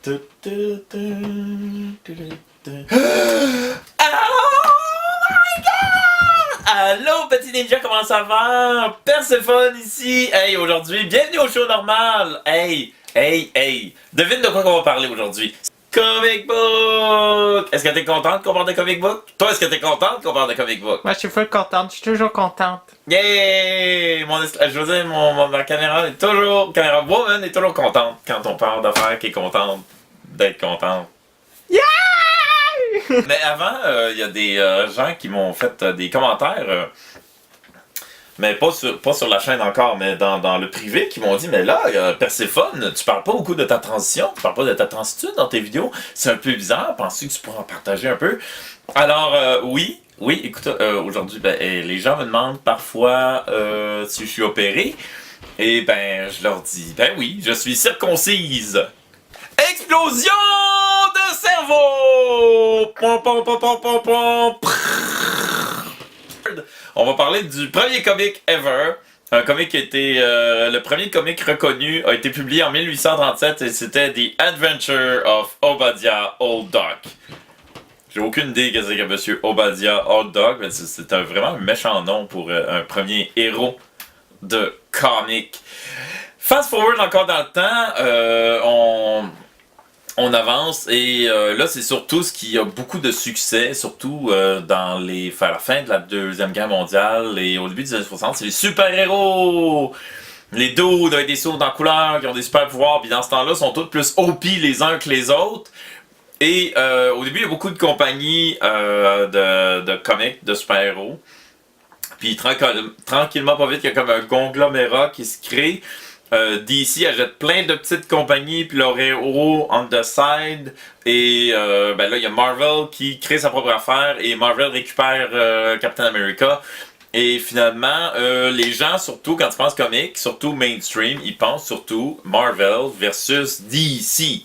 Oh my god! Allô petit ninja, comment ça va? Perséphone ici. Hey, aujourd'hui, bienvenue au show normal. Hey. Devine de quoi qu'on va parler aujourd'hui. Comic book! Est-ce que t'es contente qu'on parle de comic book? Toi, est-ce que t'es contente qu'on parle de comic book? Moi, je suis full contente. Je suis toujours contente. Yay! Je veux dire, ma caméra est toujours... Caméra woman est toujours contente quand on parle d'affaires qui est contente d'être contente. Yeah! Mais avant, il y a des gens qui m'ont fait des commentaires, mais pas sur la chaîne encore, mais dans le privé, qui m'ont dit, mais là, Perséphone, tu parles pas beaucoup de ta transition, tu parles pas de ta transition dans tes vidéos, c'est un peu bizarre, penses-tu que tu pourras en partager un peu? Alors, oui, écoute, aujourd'hui, les gens me demandent parfois si je suis opéré, et je leur dis, oui, je suis circoncise. Explosion de cerveau! On va parler du premier comic ever. Un comic qui a été... le premier comic reconnu a été publié en 1837 et c'était The Adventure of Obadiah Old Doc. J'ai aucune idée que c'est que Monsieur Obadiah Old Doc, mais c'est vraiment un méchant nom pour un premier héros de comic. Fast forward encore dans le temps, on avance et là c'est surtout ce qui a beaucoup de succès, surtout dans la fin de la Deuxième Guerre mondiale et au début des années 60, c'est les super-héros! Les dudes avec des sauts en couleur qui ont des super pouvoirs, puis dans ce temps-là, sont tous plus OP les uns que les autres. Et au début, il y a beaucoup de compagnies de comics, de super-héros. Puis tranquillement, pas vite, il y a comme un conglomérat qui se crée. DC achète plein de petites compagnies, puis leurs héros on the side. Et là, il y a Marvel qui crée sa propre affaire et Marvel récupère Captain America. Et finalement, les gens, surtout quand ils pensent comics, surtout mainstream, ils pensent surtout Marvel versus DC.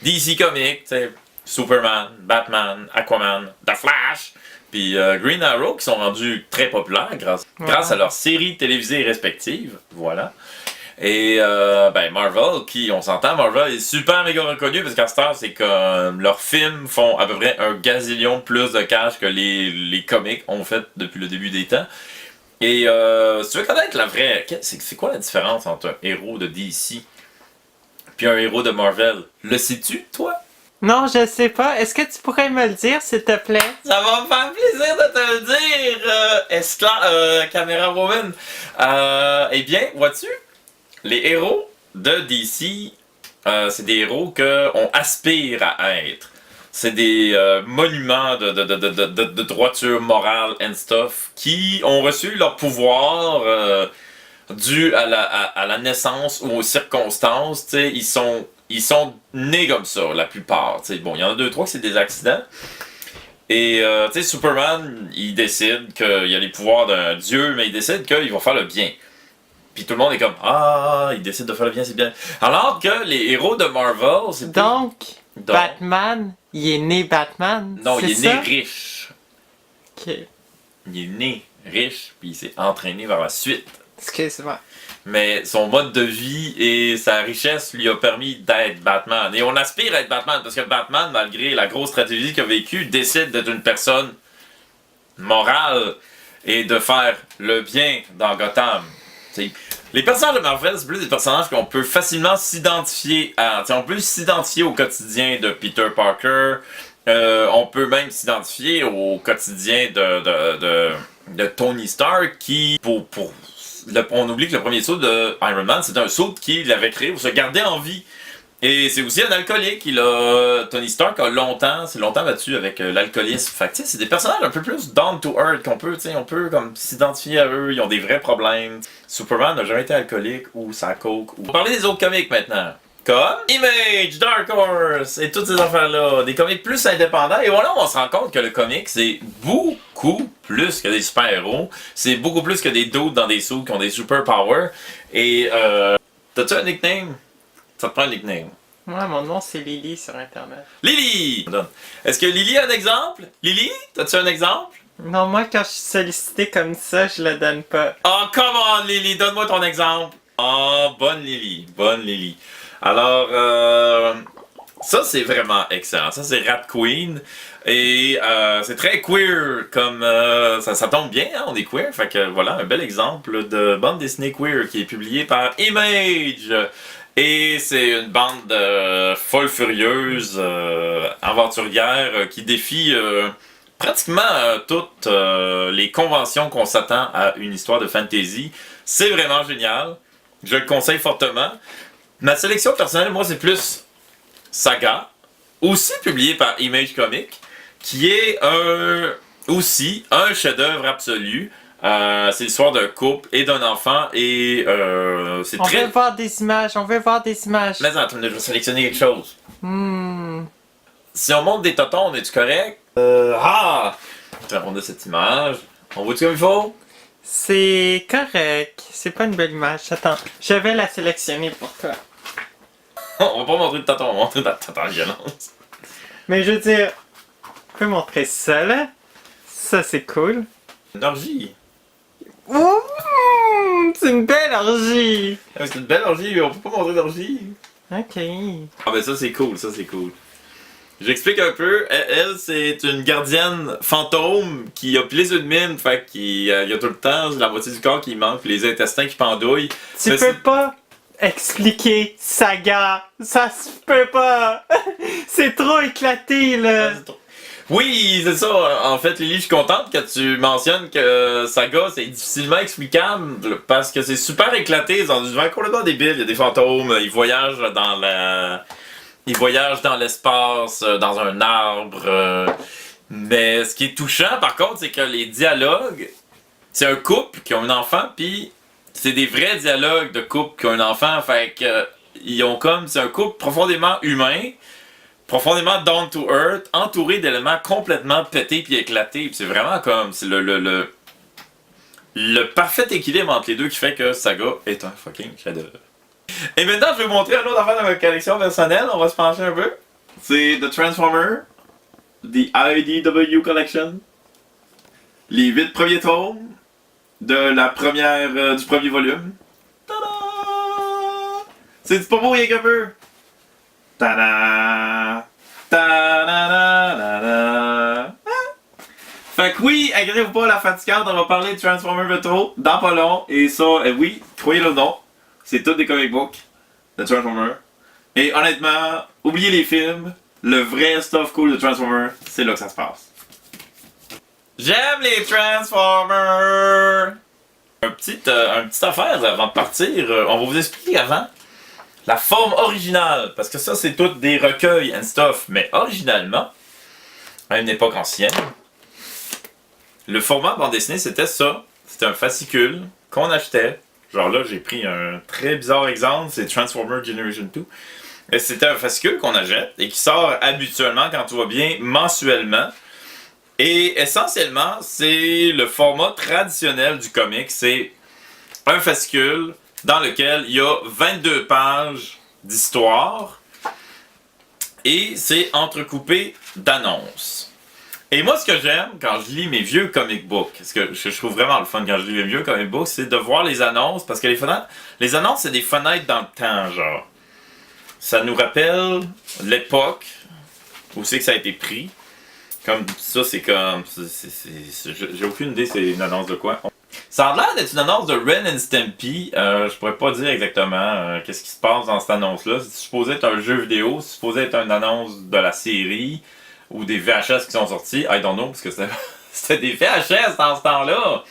DC Comics, tu sais, Superman, Batman, Aquaman, The Flash, puis Green Arrow qui sont rendus très populaires grâce à leurs séries télévisées respectives. Voilà. Et Marvel, on s'entend, Marvel est super méga reconnu parce qu'à cette heure, c'est que leurs films font à peu près un gazillion plus de cash que les comics ont fait depuis le début des temps. Et si tu veux connaître la vraie... C'est quoi la différence entre un héros de DC puis un héros de Marvel? Le sais-tu, toi? Non, je sais pas. Est-ce que tu pourrais me le dire, s'il te plaît? Ça va me faire plaisir de te le dire, Caméra Woman. Eh bien, vois-tu? Les héros de DC, c'est des héros qu'on aspire à être. C'est des monuments de droiture morale and stuff qui ont reçu leur pouvoir dû à la naissance ou aux circonstances. T'sais, ils sont nés comme ça, la plupart. T'sais. Bon, il y en a 2-3 que c'est des accidents. Et Superman, il décide qu'il a les pouvoirs d'un dieu, mais il décide qu'il va faire le bien. Puis tout le monde est comme, il décide de faire le bien, c'est bien. Alors que les héros de Marvel, c'est Donc, Batman, il est né Batman. Non, il est ça? né riche. Ok. Il est né riche, puis il s'est entraîné vers la suite. Excuse-moi. Mais son mode de vie et sa richesse lui a permis d'être Batman. Et on aspire à être Batman, parce que Batman, malgré la grosse tragédie qu'il a vécue, décide d'être une personne morale et de faire le bien dans Gotham. T'sais. Les personnages de Marvel, c'est plus des personnages qu'on peut facilement s'identifier à. On peut s'identifier au quotidien de Peter Parker. On peut même s'identifier au quotidien de Tony Stark qui, on oublie que le premier saut de Iron Man, c'est un saut qu'il avait créé pour se garder en vie. Et c'est aussi un alcoolique. Tony Stark s'est longtemps battu avec l'alcoolisme. Fait que c'est des personnages un peu plus down to earth qu'on peut, on peut comme s'identifier à eux. Ils ont des vrais problèmes. Superman n'a jamais été alcoolique ou sa coke. On va parler des autres comics maintenant. Comme Image, Dark Horse et toutes ces affaires-là. Des comics plus indépendants. Et voilà, on se rend compte que le comic, c'est beaucoup plus que des super-héros. C'est beaucoup plus que des dudes dans des suits qui ont des super powers. Et t'as-tu un nickname? Ça te prend un nickname. Moi, mon nom, c'est Lily sur Internet. Lily! Est-ce que Lily a un exemple? Lily, t'as-tu un exemple? Non, moi, quand je suis sollicité comme ça, je le donne pas. Oh, come on, Lily, donne-moi ton exemple. Oh, bonne Lily. Alors, Ça, c'est vraiment excellent. Ça, c'est Rat Queen. Et c'est très queer, comme ça tombe bien, hein, on est queer. Fait que voilà, un bel exemple de bande dessinée queer qui est publiée par Image. Et c'est une bande folle furieuse, aventurière, qui défie pratiquement toutes les conventions qu'on s'attend à une histoire de fantasy. C'est vraiment génial. Je le conseille fortement. Ma sélection personnelle, moi, c'est plus Saga, aussi publié par Image Comics, qui est aussi un chef-d'œuvre absolu. C'est l'histoire d'un couple et d'un enfant et c'est On très... veut voir des images, on veut voir des images. Mais attends, je vais sélectionner quelque chose. Si on monte des totons, on est-tu correct? On a cette image. On voit-tu comme il faut? C'est correct. C'est pas une belle image. Attends, je vais la sélectionner pour toi. On va pas montrer de toton, on va montrer de la toton violence. Mais je veux dire, on peut montrer ça là. Ça c'est cool. Une orgie. Ouh, c'est une belle orgie. C'est une belle orgie, on peut pas montrer d'orgie. Ok. Ah ben ça c'est cool, ça c'est cool. J'explique un peu. Elle, c'est une gardienne fantôme qui a plus les yeux de mine, fait qu'il y a tout le temps la moitié du corps qui manque, puis les intestins qui pendouillent. Tu peux pas expliquer Saga. Ça se peut pas. C'est trop éclaté là. Oui, c'est ça. En fait, Lily, je suis contente que tu mentionnes que Saga, c'est difficilement explicable parce que c'est super éclaté dans un univers complètement débile. Il y a des fantômes, ils voyagent dans l'espace, dans un arbre. Mais ce qui est touchant, par contre, c'est que les dialogues, c'est un couple qui a un enfant, puis c'est des vrais dialogues de couple qui ont un enfant. Fait que c'est un couple profondément humain, profondément down to earth, entouré d'éléments complètement pétés puis éclatés. Puis c'est vraiment comme c'est le parfait équilibre entre les deux qui fait que Saga est un fucking chef-d'œuvre. Et maintenant, je vais vous montrer un autre affaire de ma collection personnelle. On va se pencher un peu. C'est The Transformer, The IDW Collection. Les 8 premiers tomes de la première, du premier volume. Tada! C'est pas beau rien qu'un peu. Tada! Ta-da-da-da-da. Fait que oui, inquiétez-vous pas, la fatigante, on va parler de Transformer Retro dans pas long. Et ça, oui, croyez-le ou non, c'est tout des comic books de Transformer. Et honnêtement, oubliez les films, le vrai stuff cool de Transformer, c'est là que ça se passe. J'aime les Transformers! Une petite affaire avant de partir, on va vous expliquer avant la forme originale, parce que ça c'est tout des recueils and stuff, mais originalement, à une époque ancienne, le format bande dessinée c'était ça, c'était un fascicule qu'on achetait, genre là j'ai pris un très bizarre exemple, c'est Transformer Generation 2, et c'était un fascicule qu'on achète et qui sort habituellement, quand tout va bien, mensuellement, et essentiellement c'est le format traditionnel du comic, c'est un fascicule dans lequel il y a 22 pages d'histoire et c'est entrecoupé d'annonces. Et moi, ce que j'aime quand je lis mes vieux comic books, ce que je trouve vraiment le fun quand je lis mes vieux comic books, c'est de voir les annonces, parce que les annonces, c'est des fenêtres dans le temps, genre. Ça nous rappelle l'époque où c'est que ça a été pris. Comme ça, c'est comme... j'ai aucune idée c'est une annonce de quoi. Ça a l'air d'être une annonce de Ren and Stimpy. Je pourrais pas dire exactement qu'est-ce qui se passe dans cette annonce-là. C'est supposé être un jeu vidéo, c'est supposé être une annonce de la série ou des VHS qui sont sortis. I don't know, parce que c'était des VHS dans ce temps-là.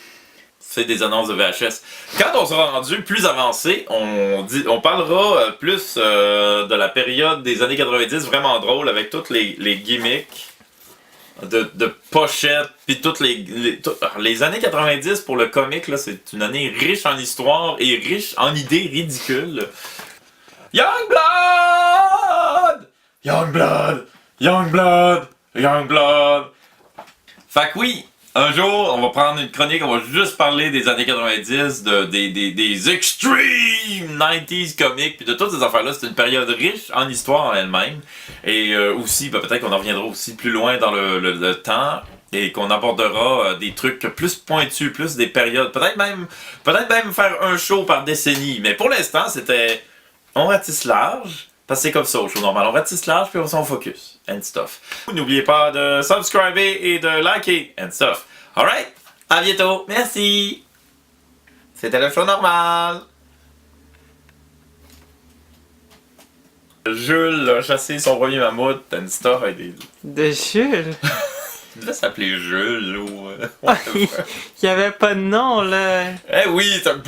C'est des annonces de VHS. Quand on sera rendu plus avancé, on parlera plus de la période des années 90, vraiment drôle, avec toutes les gimmicks de pochettes, puis toutes les années 90 pour le comic, là, c'est une année riche en histoire et riche en idées ridicules. Youngblood! Youngblood! Youngblood! Youngblood! Fait que oui, un jour, on va prendre une chronique, on va juste parler des années 90, des extreme 90s comics, puis de toutes ces affaires-là. C'est une période riche en histoire en elle-même. Et aussi, peut-être qu'on en reviendra aussi plus loin dans le temps, et qu'on abordera des trucs plus pointus, plus des périodes. Peut-être même faire un show par décennie. Mais pour l'instant, c'était on ratisse large, Parce que c'est comme ça au show normal. On ratisse large puis on focus. And stuff. N'oubliez pas de subscriber et de liker. And stuff. Alright? À bientôt. Merci. C'était le show normal. Jules a chassé son premier mammouth and stuff avec des... De Jules? Il devait s'appeler Jules ou... Il y avait pas de nom, là. Eh oui, c'est un...